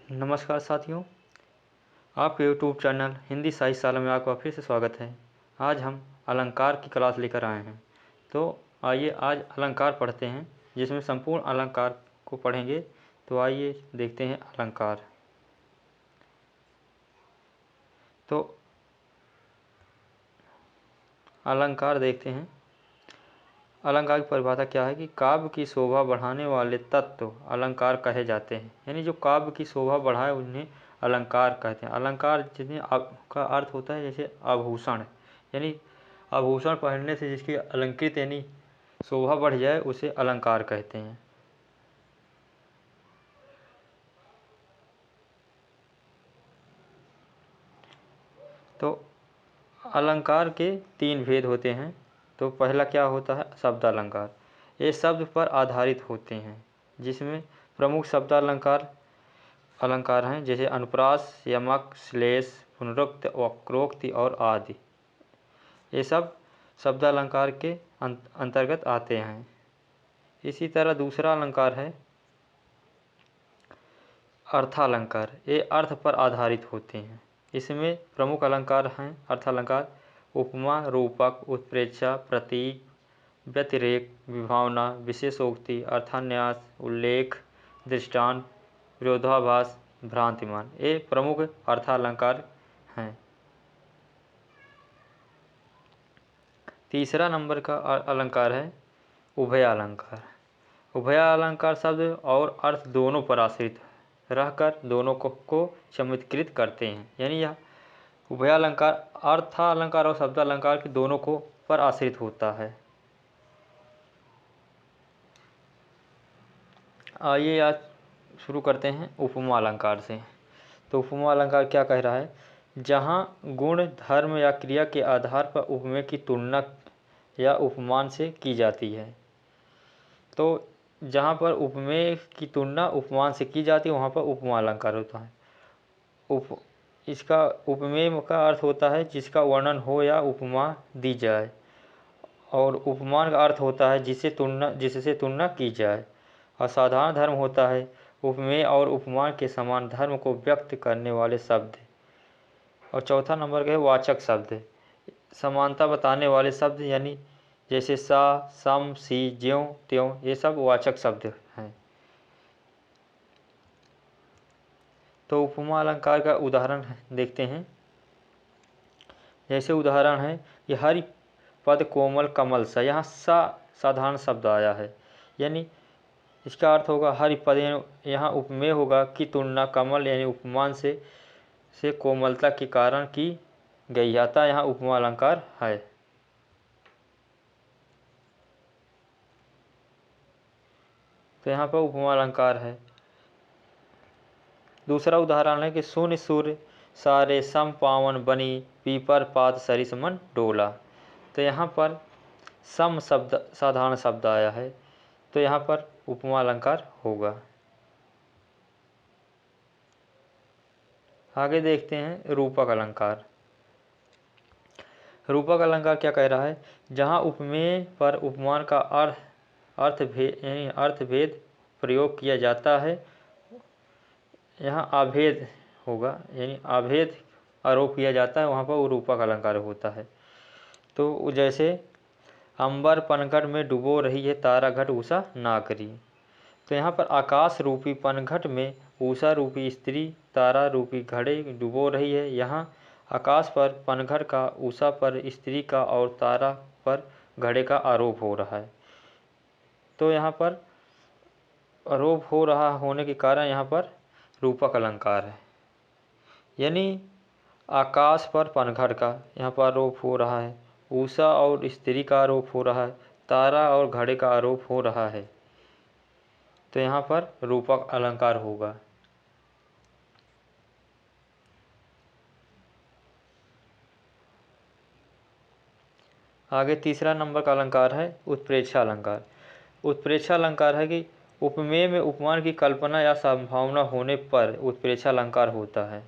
नमस्कार साथियों, आपके यूट्यूब चैनल हिंदी साहित्यशाला में आपका फिर से स्वागत है। आज हम अलंकार की क्लास लेकर आए हैं। तो आइए आज अलंकार पढ़ते हैं, जिसमें संपूर्ण अलंकार को पढ़ेंगे। तो आइए देखते हैं अलंकार। तो अलंकार देखते हैं। अलंकार की परिभाषा क्या है कि काव्य की शोभा बढ़ाने वाले तत्व अलंकार कहे जाते हैं। यानी जो काव्य की शोभा बढ़ाए उन्हें अलंकार कहते हैं। अलंकार जिसमें का अर्थ होता है जैसे आभूषण, यानी आभूषण पहनने से जिसकी अलंकृत यानी शोभा बढ़ जाए उसे अलंकार कहते हैं। तो अलंकार के तीन भेद होते हैं। तो पहला क्या होता है? शब्द अलंकार। ये शब्द पर आधारित होते हैं, जिसमें प्रमुख शब्द अलंकार हैं जैसे अनुप्रास, यमक, श्लेष, पुनरुक्त, वक्रोक्ति और आदि। ये सब शब्द अलंकार के अंतर्गत आते हैं। इसी तरह दूसरा अलंकार है अर्थालंकार। ये अर्थ पर आधारित होते हैं। इसमें प्रमुख अलंकार हैं अर्थालंकार: उपमा, रूपक, उत्प्रेक्षा, प्रतीक, व्यतिरेक, विभावना, विशेषोक्ति, अर्थान्यास, उल्लेख, दृष्टांत, विरोधाभास, भ्रांतिमान। ये प्रमुख अर्थालंकार हैं। तीसरा नंबर का अलंकार है उभयालंकार। उभयालंकार शब्द और अर्थ दोनों पर आश्रित रहकर दोनों को समिकृत करते हैं। यानी यह उभयालंकार अर्थालंकार और शब्दालंकार के दोनों को पर आश्रित होता है। आइए आज शुरू करते हैं उपमा अलंकार से। तो उपमा अलंकार क्या कह रहा है? जहाँ गुण, धर्म या क्रिया के आधार पर उपमेय की तुलना या उपमान से की जाती है। तो जहाँ पर उपमेय की तुलना उपमान से की जाती है वहाँ पर उपमा अलंकार होता है। इसका उपमेय का अर्थ होता है जिसका वर्णन हो या उपमा दी जाए, और उपमान का अर्थ होता है जिससे तुलना की जाए। असाधारण धर्म होता है उपमेय और उपमान के समान धर्म को व्यक्त करने वाले शब्द। और चौथा नंबर का है वाचक शब्द, समानता बताने वाले शब्द, यानी जैसे सा, सम, सी, ज्यों त्यों, ये सब वाचक शब्द हैं। तो उपमा अलंकार का उदाहरण देखते हैं। जैसे उदाहरण है कि हरि पद कोमल कमल सा। यहाँ सा साधारण शब्द आया है, यानी इसका अर्थ होगा हरि पद, यहाँ उपमेय होगा कि तुलना कमल यानी उपमान से कोमलता के कारण की गई। आता यहाँ उपमा अलंकार है। तो यहाँ पर उपमा अलंकार है। दूसरा उदाहरण है कि शून्य सूर्य सारे सम पावन बनी, पीपर पात सरिस मन डोला। तो यहाँ पर सम शब्द साधारण शब्द आया है, तो यहाँ पर उपमा अलंकार होगा। आगे देखते हैं रूपक अलंकार। रूपक अलंकार क्या कह रहा है? जहाँ उपमेय पर उपमान का अर्थभेद प्रयोग किया जाता है, यहाँ आभेद होगा, यानी आभेद आरोप किया जाता है, वहाँ पर वो रूपक अलंकार होता है। तो जैसे अंबर पनघट में डुबो रही है तारा घट उषा नाकरी। तो यहाँ पर आकाश रूपी पनघट में उषा रूपी स्त्री तारा रूपी घड़े डुबो रही है। यहाँ आकाश पर पनघट का, उषा पर स्त्री का और तारा पर घड़े का आरोप हो रहा है। तो यहाँ पर आरोप हो रहा होने के कारण यहाँ पर रूपक अलंकार है। यानी आकाश पर पनघट का यहाँ पर आरोप हो रहा है, उषा और स्त्री का आरोप हो रहा है, तारा और घड़े का आरोप हो रहा है। तो यहाँ पर रूपक अलंकार होगा। आगे तीसरा नंबर का अलंकार है उत्प्रेक्षा अलंकार। उत्प्रेक्षा अलंकार है कि उपमेय में उपमान की कल्पना या संभावना होने पर उत्प्रेक्षा अलंकार होता है।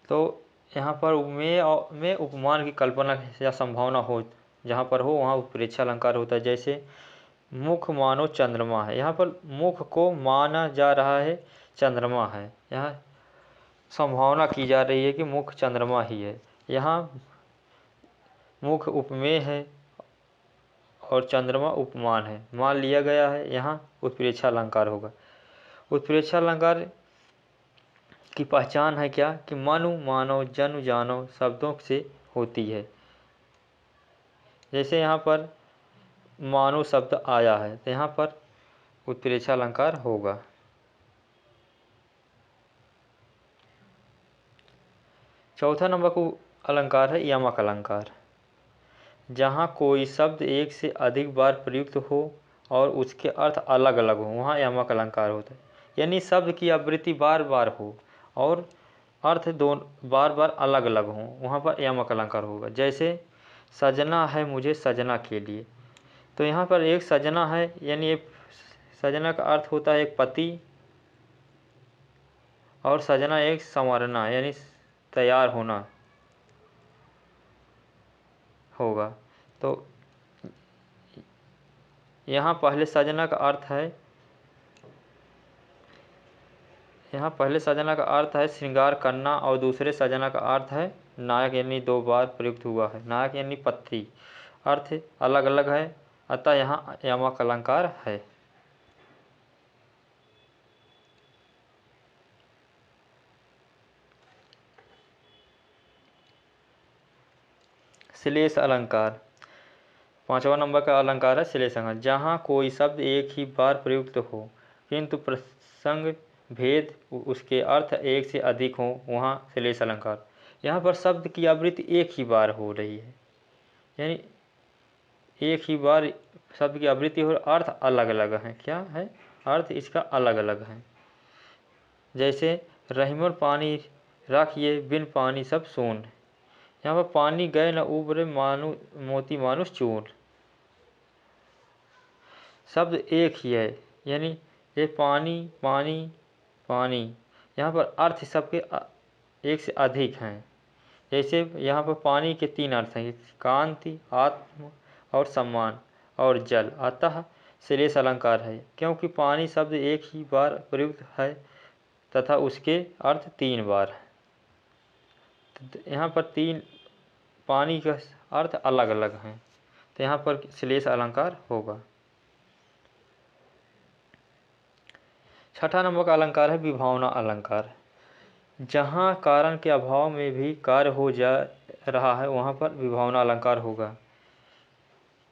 तो यहाँ पर उपमेय में उपमान की कल्पना या संभावना जहाँ पर हो वहाँ उत्प्रेक्षा अलंकार होता है। जैसे मुख मानो चंद्रमा है, यहाँ पर मुख को माना जा रहा है चंद्रमा है, यहाँ संभावना की जा रही है कि मुख चंद्रमा ही है। यहाँ मुख उपमेय है और चंद्रमा उपमान है, मान लिया गया है, यहाँ उत्प्रेक्षा अलंकार होगा। उत्प्रेक्षा अलंकार की पहचान है क्या कि मनु मानो जनु जानो शब्दों से होती है। जैसे यहाँ पर मानो शब्द आया है तो यहाँ पर उत्प्रेक्षा अलंकार होगा। चौथा नंबर को अलंकार है यमक अलंकार। जहाँ कोई शब्द एक से अधिक बार प्रयुक्त हो और उसके अर्थ अलग अलग हो वहाँ यमक अलंकार होता है। यानी शब्द की आवृत्ति बार बार हो और अर्थ दोनों बार बार अलग अलग हों, वहाँ पर यमक अलंकार होगा। जैसे सजना है मुझे सजना के लिए, तो यहाँ पर एक सजना है यानी एक सजना का अर्थ होता है एक पति, और सजना एक संवरना यानी तैयार होना होगा। तो यहाँ पहले सजना का अर्थ है, यहाँ पहले सजना का अर्थ है श्रृंगार करना और दूसरे सजना का अर्थ है नायक, यानी दो बार प्रयुक्त हुआ है। नायक यानी पत्नी, अर्थ अलग अलग है, अतः यहाँ यमक अलंकार है। श्लेष अलंकार, पांचवा नंबर का अलंकार है श्लेष अलंकार। जहाँ कोई शब्द एक ही बार प्रयुक्त हो किंतु प्रसंग भेद उसके अर्थ एक से अधिक हो वहाँ श्लेष अलंकार। यहाँ पर शब्द की आवृत्ति एक ही बार हो रही है, यानी एक ही बार शब्द की आवृत्ति हो, अर्थ अलग अलग हैं। क्या है अर्थ इसका अलग अलग है। जैसे रहीमन पानी राखिए बिन पानी सब सोन, यहाँ पर पानी गए न उबरे मानु मोती मानुष चूर। शब्द एक ही है, यानी ये पानी पानी पानी, यहाँ पर अर्थ सबके एक से अधिक हैं। जैसे यहाँ पर पानी के तीन अर्थ हैं, कांति, आत्म और सम्मान और जल, अतः श्लेष अलंकार है क्योंकि पानी शब्द एक ही बार प्रयुक्त है तथा उसके अर्थ तीन बार है। यहाँ पर तीन पानी का अर्थ अलग अलग हैं, तो यहाँ पर श्लेष अलंकार होगा। छठा नंबर का अलंकार है विभावना अलंकार। जहाँ कारण के अभाव में भी कार्य हो जा रहा है वहाँ पर विभावना अलंकार होगा।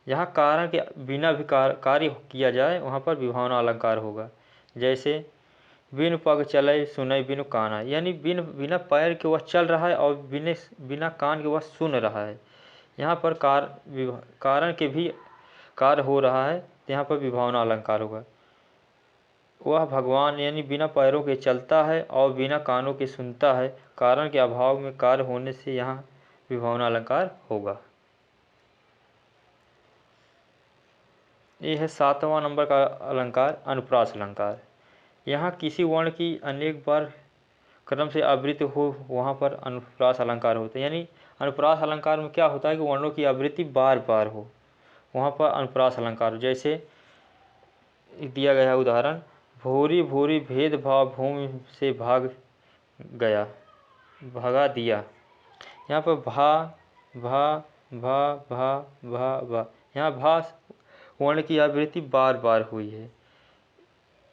यहाँ कारण के बिना भी कार्य किया जाए वहाँ पर विभावना अलंकार होगा। जैसे बिन पग चले सुने बिनु काना, यानी बिना पैर के वह चल रहा है और बिना कान के वह सुन रहा है। यहाँ पर कारण के भी कार्य हो रहा है, यहाँ पर विभावना अलंकार होगा। वह भगवान यानी बिना पैरों के चलता है और बिना कानों के सुनता है, कारण के अभाव में कार्य होने से यहाँ विभावना अलंकार होगा। यह है सातवां नंबर का अलंकार अनुप्रास अलंकार। यहाँ किसी वर्ण की अनेक बार क्रम से आवृत्ति हो वहाँ पर अनुप्रास अलंकार होता है। यानी अनुप्रास अलंकार में क्या होता है कि वर्णों की आवृत्ति बार बार हो, वहाँ पर अनुप्रास अलंकार। जैसे दिया गया उदाहरण, भूरी भूरी भेदभाव भूमि से भाग गया भगा दिया, यहाँ पर भा भा भा भा भा भा, यहाँ भा वर्ण की आवृत्ति बार बार हुई है,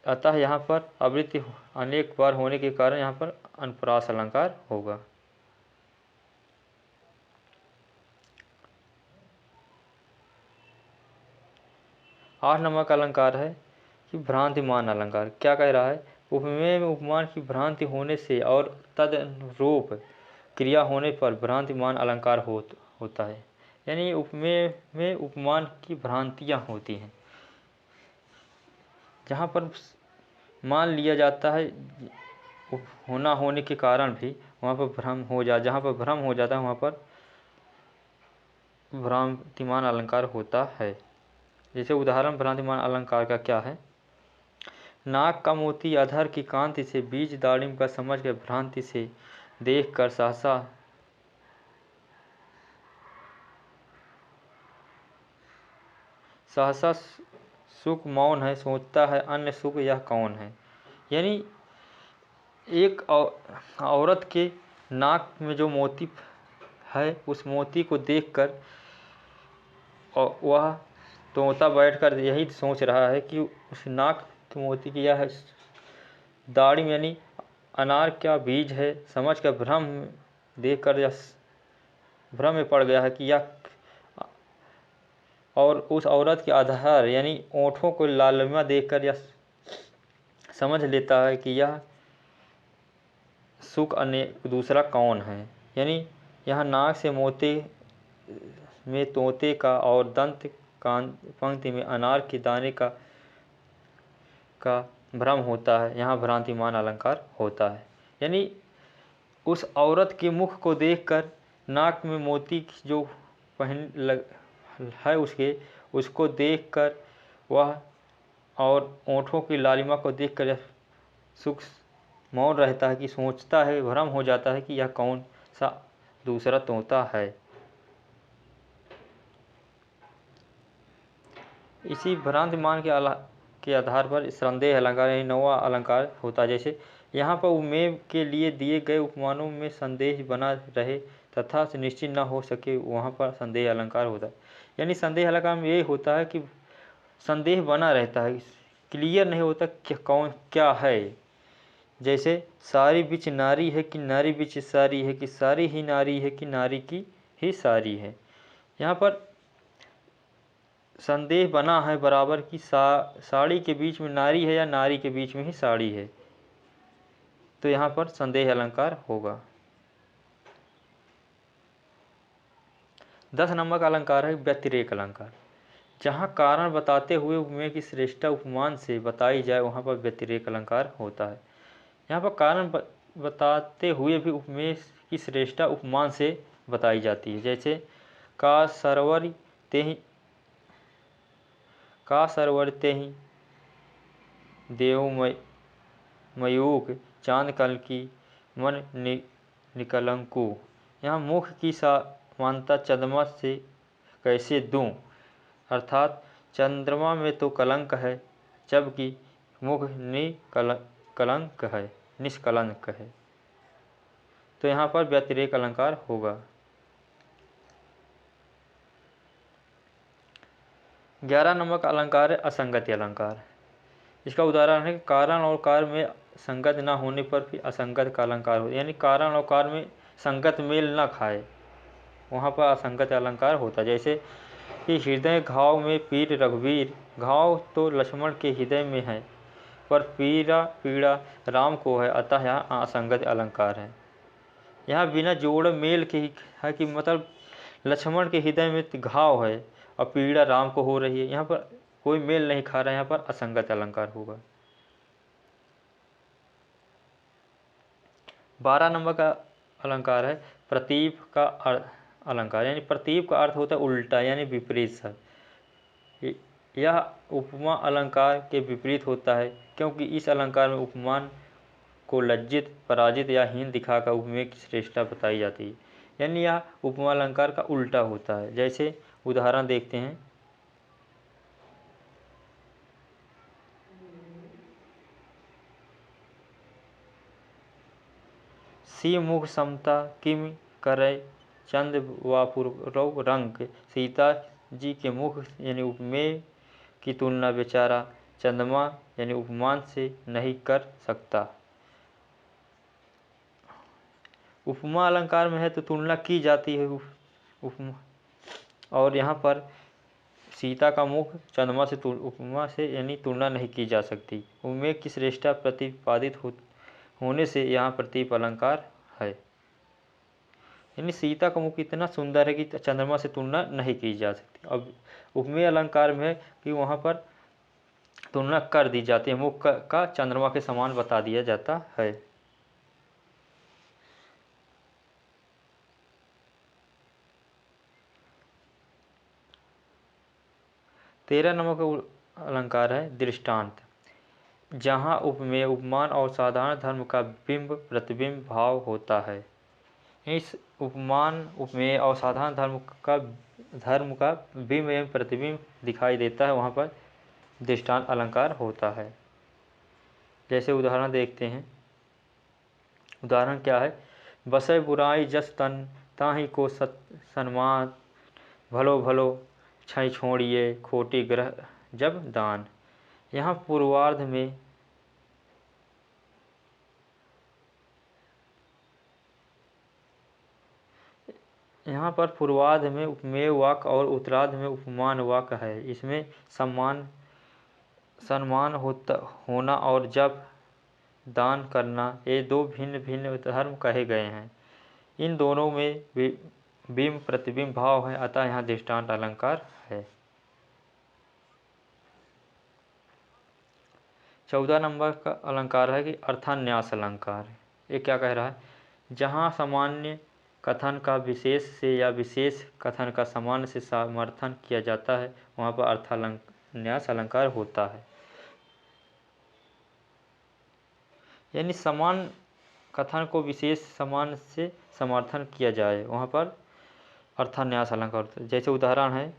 अतः यहाँ पर आवृत्ति अनेक बार होने के कारण यहाँ पर अनुप्रास अलंकार होगा। आठ नंबर का अलंकार है कि भ्रांतिमान अलंकार। क्या कह रहा है, उपमेय में उपमान की भ्रांति होने से और तदनुरूप क्रिया होने पर भ्रांतिमान अलंकार होता है। यानी उपमेय में उपमान की भ्रांतियाँ होती हैं, जहाँ पर मान लिया जाता है होना होने के कारण भी वहाँ पर भ्रम हो जा जहाँ पर भ्रम हो जाता है वहाँ पर भ्रांतिमान अलंकार होता है। जैसे उदाहरण भ्रांतिमान अलंकार का क्या है, नाक का मोती अधर की कांति से बीज दाड़िम का समझ के भ्रांति से देख कर सहसा सहसा सुख मौन है, सोचता है अन्य सुख यह कौन है। यानी एक औरत के नाक में जो मोती है, उस मोती को देखकर और वह तोता बैठकर यही सोच रहा है कि उस नाक के मोती की यह दाढ़ी में यानी अनार क्या बीज है, समझ कर भ्रम देखकर यह भ्रम में पड़ गया है कि यह, और उस औरत के आधार यानी ओंठों को लालिमा देखकर यह समझ लेता है कि यह सुख अन्य दूसरा कौन है। यानी यहाँ नाक से मोती में तोते का और दंत कान पंक्ति में अनार के दाने का भ्रम होता है, यहाँ भ्रांतिमान अलंकार होता है। यानी उस औरत के मुख को देखकर नाक में मोती जो पहन लग है उसको देखकर वह, और ओंठों की लालिमा को देखकर यह सुख मौन रहता है कि सोचता है, भ्रम हो जाता है कि यह कौन सा दूसरा तोता है। इसी भ्रांतिमान के आधार पर संदेह अलंकार यानी नौवां अलंकार होता है। जैसे यहाँ पर उपमेय के लिए दिए गए उपमानों में संदेह बना रहे तथा से निश्चित न हो सके, वहाँ पर संदेह अलंकार होता है। यानी संदेह अलंकार में ये होता है कि संदेह बना रहता है, क्लियर नहीं होता कि कौन क्या है। जैसे सारी बिच नारी है कि नारी बिच सारी है, कि सारी ही नारी है कि नारी की ही सारी है। यहाँ पर संदेह बना है बराबर कि साड़ी के बीच में नारी है या नारी के बीच में ही साड़ी है, तो यहाँ पर संदेह अलंकार होगा। 10 नंबर का अलंकार है व्यतिरेक अलंकार। जहाँ कारण बताते हुए उपमेय की श्रेष्ठता उपमान से बताई जाए, वहाँ पर व्यतिरेक अलंकार होता है। यहाँ पर कारण बताते हुए भी उपमेय की श्रेष्ठता उपमान से बताई जाती है। जैसे का सरवर ते ही देव मयूक चांद कल की मन निकलंकु। यहाँ मुख की समानता चंद्रमा से कैसे दूं, अर्थात चंद्रमा में तो कलंक है जबकि मुख निष्कलंक है, तो यहाँ पर व्यतिरेक अलंकार होगा। 11 नंबर का अलंकार है असंगति अलंकार। इसका उदाहरण है कारण और कार्य में संगत न होने पर भी असंगत का अलंकार हो, यानी कारण और कार्य में संगत मेल न खाए, वहाँ पर असंगत अलंकार होता है। जैसे कि हृदय घाव में पीर रघुवीर, घाव तो लक्ष्मण के हृदय में है पर पीड़ा राम को है, अतः यहाँ असंगत अलंकार है। यहाँ बिना जोड़ मेल के ही है कि मतलब लक्ष्मण के हृदय में घाव है और पीड़ा राम को हो रही है, यहाँ पर कोई मेल नहीं खा रहा है, यहाँ पर असंगत अलंकार होगा। 12 नंबर का अलंकार है प्रतीप का अलंकार, यानी प्रतीप का अर्थ होता है उल्टा यानी विपरीत सा। यह उपमा अलंकार के विपरीत होता है क्योंकि इस अलंकार में उपमान को लज्जित, पराजित या हीन दिखाकर उपमेय की श्रेष्ठता बताई जाती है। यानी यह उपमा अलंकार का उल्टा होता है। जैसे उदाहरण देखते हैं, सी मुख समता किम करे चंद वापुरव रंग। सीता जी के मुख यानी उपमेय की तुलना बेचारा चंद्रमा यानी उपमान से नहीं कर सकता। उपमा अलंकार में है तो तुलना की जाती है उपमा, और यहाँ पर सीता का मुख चंद्रमा से उपमा से यानी तुलना नहीं की जा सकती। उपमेय की श्रेष्ठता प्रतिपादित होने से यहाँ प्रतीप अलंकार है, यानी सीता का मुख इतना सुंदर है कि चंद्रमा से तुलना नहीं की जा सकती। अब उपमेय अलंकार में है कि वहाँ पर तुलना कर दी जाती है, मुख का चंद्रमा के समान बता दिया जाता है। 13 नंबर का अलंकार है दृष्टांत। जहाँ उपमेय, उपमान और साधारण धर्म का बिंब प्रतिबिंब भाव होता है। इस उपमान, उपमेय और साधारण धर्म का धर्म का बिंब एवं प्रतिबिंब दिखाई देता है, वहाँ पर दृष्टांत अलंकार होता है। जैसे उदाहरण देखते हैं। उदाहरण क्या है? बसै बुराई जस तन ताहि को सन्मान, भलो भलो छै छोड़िए खोटी ग्रह जब दान। यहाँ पूर्वार्ध में उपमेय वाक्य और उत्तरार्ध में उपमान वाक्य है। इसमें सम्मान होना और जब दान करना, ये दो भिन्न भिन्न धर्म कहे गए हैं। इन दोनों में बिंब प्रतिबिंब भाव है, अतः यहाँ दृष्टांत अलंकार है। 14 नंबर का अलंकार है कि अर्थान्यास अलंकार। ये क्या कह रहा है? जहाँ सामान्य कथन का विशेष से या विशेष कथन का सामान्य से समर्थन किया जाता है, वहाँ पर अर्थान्यास अलंकार होता है। यानी समान कथन को विशेष समान से समर्थन किया जाए, वहाँ पर अर्थान्यास अलंकार होता है। जैसे उदाहरण है,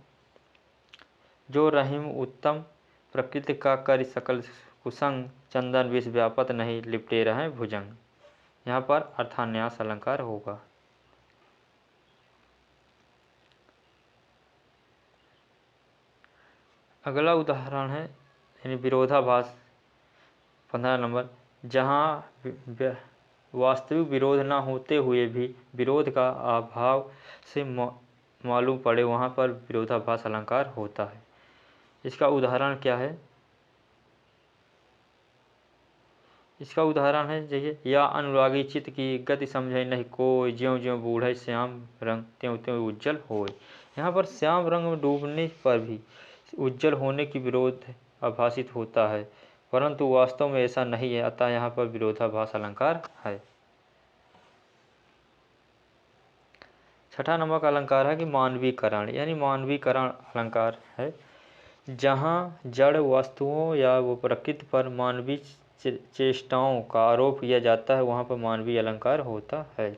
जो रहीम उत्तम प्रकृति का कर सकल कुसंग, चंदन विष व्यापत नहीं लिपटे रहें भुजंग। यहाँ पर अर्थान्यास अलंकार होगा। अगला उदाहरण है यानी विरोधाभास 15 नंबर। जहाँ वास्तविक विरोध न होते हुए भी विरोध का अभाव से मालूम पड़े, वहाँ पर विरोधाभास अलंकार होता है। इसका उदाहरण क्या है? इसका उदाहरण है जैसे, या अनुरागी चित्त की गति समझे नहीं कोई, ज्यों ज्यों बूढ़े श्याम रंग त्यों त्यों उज्जवल होय। यहाँ पर श्याम रंग में डूबने पर भी उज्जवल होने की विरोध आभासित होता है, परंतु वास्तव में ऐसा नहीं है, अतः यहाँ पर विरोधाभास अलंकार है। 6ठा नंबर का अलंकार है कि मानवीकरण, यानी मानवीकरण अलंकार है। जहाँ जड़ वस्तुओं या वो प्रकृति पर मानवीय चेष्टाओं का आरोप किया जाता है, वहाँ पर मानवीय अलंकार होता है।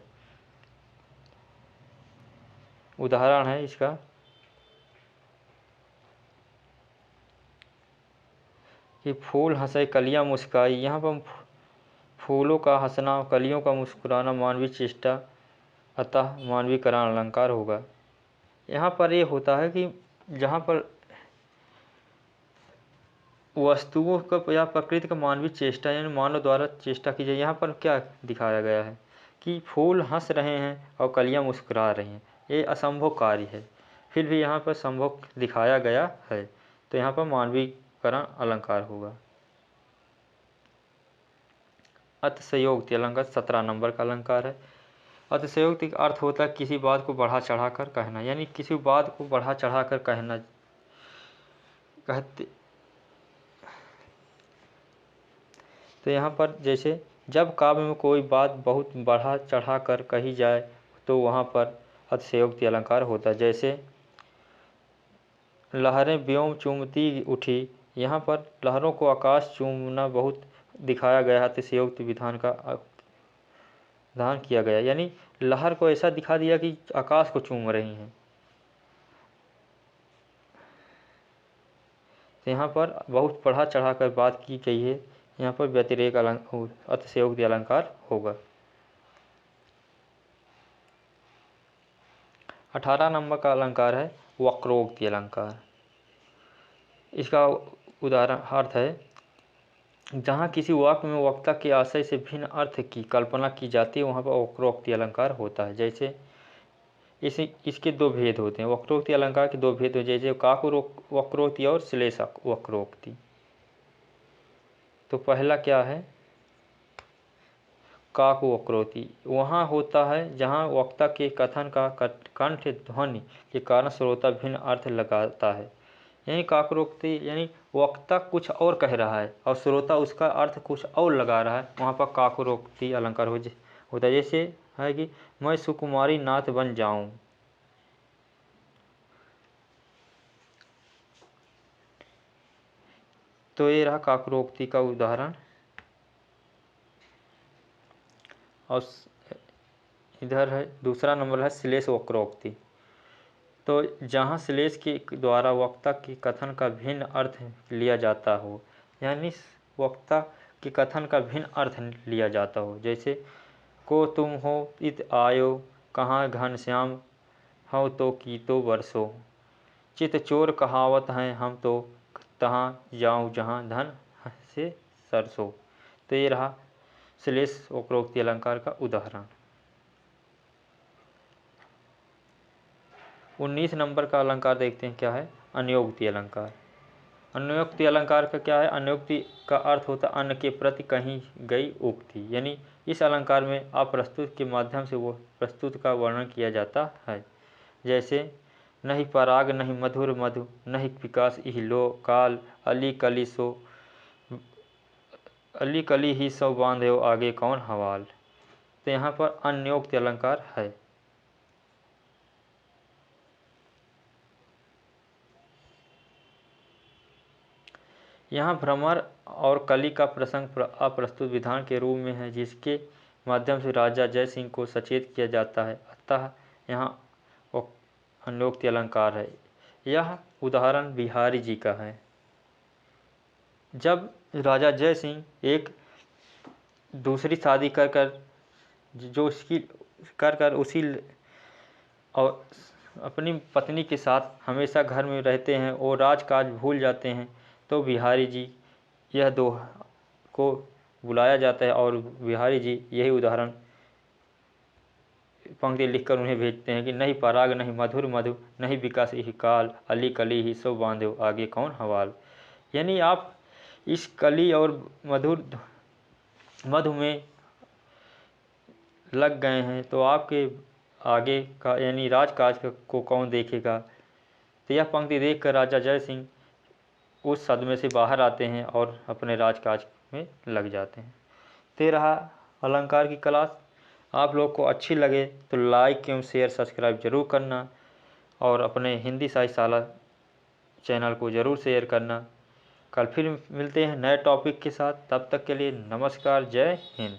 उदाहरण है इसका, कि फूल हंसे कलियां मुस्काई। यहाँ पर फूलों का हंसना, कलियों का मुस्कुराना मानवीय चेष्टा, अतः मानवीकरण अलंकार होगा। यहाँ पर ये होता है कि जहाँ पर वस्तुओं का या प्रकृति का मानवीय चेष्टा यानी मानव द्वारा चेष्टा की जाए, यहाँ पर क्या दिखाया गया है कि फूल हंस रहे हैं और कलियां मुस्कुरा रही हैं, ये असंभव कार्य है, फिर भी यहाँ पर संभव दिखाया गया है, तो यहाँ पर मानवीकरण अलंकार होगा। अतिशयोक्ति अलंकार 17 नंबर का अलंकार है। अतिशयोक्ति का अर्थ होता है किसी बात को बढ़ा चढ़ा कर कहना, यानी किसी बात को बढ़ा चढ़ा कर कहना। कहते तो यहाँ पर जैसे, जब काव्य में कोई बात बहुत बढ़ा चढ़ा कर कही जाए तो वहाँ पर अतिशयोक्ति अलंकार होता है। जैसे, लहरें व्योम चूमती उठी। यहाँ पर लहरों को आकाश चूमना बहुत दिखाया गया, अतिशयोक्ति विधान का विधान किया गया, यानी लहर को ऐसा दिखा दिया कि आकाश को चूम रही हैं। तो यहाँ पर बहुत बढ़ा चढ़ा कर बात की गई है, यहाँ पर व्यतिरेक अतिशयोक्ति अलंकार होगा। 18 नंबर का अलंकार है वक्रोक्ति अलंकार। इसका उदाहरण अर्थ है, जहाँ किसी वाक्य में वक्ता के आशय से भिन्न अर्थ की कल्पना की जाती है, वहाँ पर वक्रोक्ति अलंकार होता है। जैसे इसके दो भेद होते हैं, वक्रोक्ति अलंकार के दो भेद होते हैं, जैसे काकु वक्रोक्ति और श्लेषक वक्रोक्ति। तो पहला क्या है? काकु वक्रोक्ति वहाँ होता है जहाँ वक्ता के कथन का कंठ ध्वनि के कारण श्रोता भिन्न अर्थ लगाता है, यानी काकरोक्ति यानी वक्ता कुछ और कह रहा है और श्रोता उसका अर्थ कुछ और लगा रहा है, वहाँ पर काकरोक्ति अलंकार होता है। जैसे है कि मैं सुकुमारी नाथ बन जाऊं, तो ये रहा काकरोक्ति का उदाहरण। और इधर है दूसरा नंबर है श्लेष वक्रोक्ति। तो जहाँ श्लेष के द्वारा वक्ता के कथन का भिन्न अर्थ लिया जाता हो, यानी वक्ता के कथन का भिन्न अर्थ लिया जाता हो। जैसे को तुम हो इत आयो, कहाँ घनश्याम हो तो की तो बरसो, चित चोर कहावत हैं हम तो तहाँ जाऊँ जहाँ धन से सरसो। तो ये रहा श्लेष वक्रोक्ति अलंकार का उदाहरण। 19 नंबर का अलंकार देखते हैं क्या है, अन्योक्ति अलंकार। अन्योक्ति अलंकार का क्या है, अन्योक्ति का अर्थ होता है अन्न के प्रति कही गई उक्ति, यानी इस अलंकार में अप्रस्तुत के माध्यम से वो प्रस्तुत का वर्णन किया जाता है। जैसे नहीं पराग नहीं मधुर मधु, नहीं विकास इह लो काल, अली कली ही सो बांधे हो आगे कौन हवाल। तो यहाँ पर अन्योक्ति अलंकार है। यहाँ भ्रमर और कली का प्रसंग अप्रस्तुत विधान के रूप में है, जिसके माध्यम से राजा जय सिंह को सचेत किया जाता है, अतः यहाँ अन्योक्ति अलंकार है। यह उदाहरण बिहारी जी का है। जब राजा जय सिंह एक दूसरी शादी कर उसी और अपनी पत्नी के साथ हमेशा घर में रहते हैं और राजकाज भूल जाते हैं, तो बिहारी जी यह दो को बुलाया जाता है और बिहारी जी यही उदाहरण पंक्ति लिखकर उन्हें भेजते हैं कि नहीं पराग नहीं मधुर मधु, नहीं विकास ही काल, अली कली ही सो बांधो आगे कौन हवाल। यानी आप इस कली और मधु में लग गए हैं तो आपके आगे का यानी राजकाज को कौन देखेगा। तो यह पंक्ति देखकर राजा जय सिंह उस सदमे से बाहर आते हैं और अपने राजकाज में लग जाते हैं। तो रहा अलंकार की क्लास। आप लोग को अच्छी लगे तो लाइक एवं शेयर सब्सक्राइब जरूर करना और अपने हिंदी साहित्यशाला चैनल को ज़रूर शेयर करना। कल फिर मिलते हैं नए टॉपिक के साथ, तब तक के लिए नमस्कार, जय हिंद।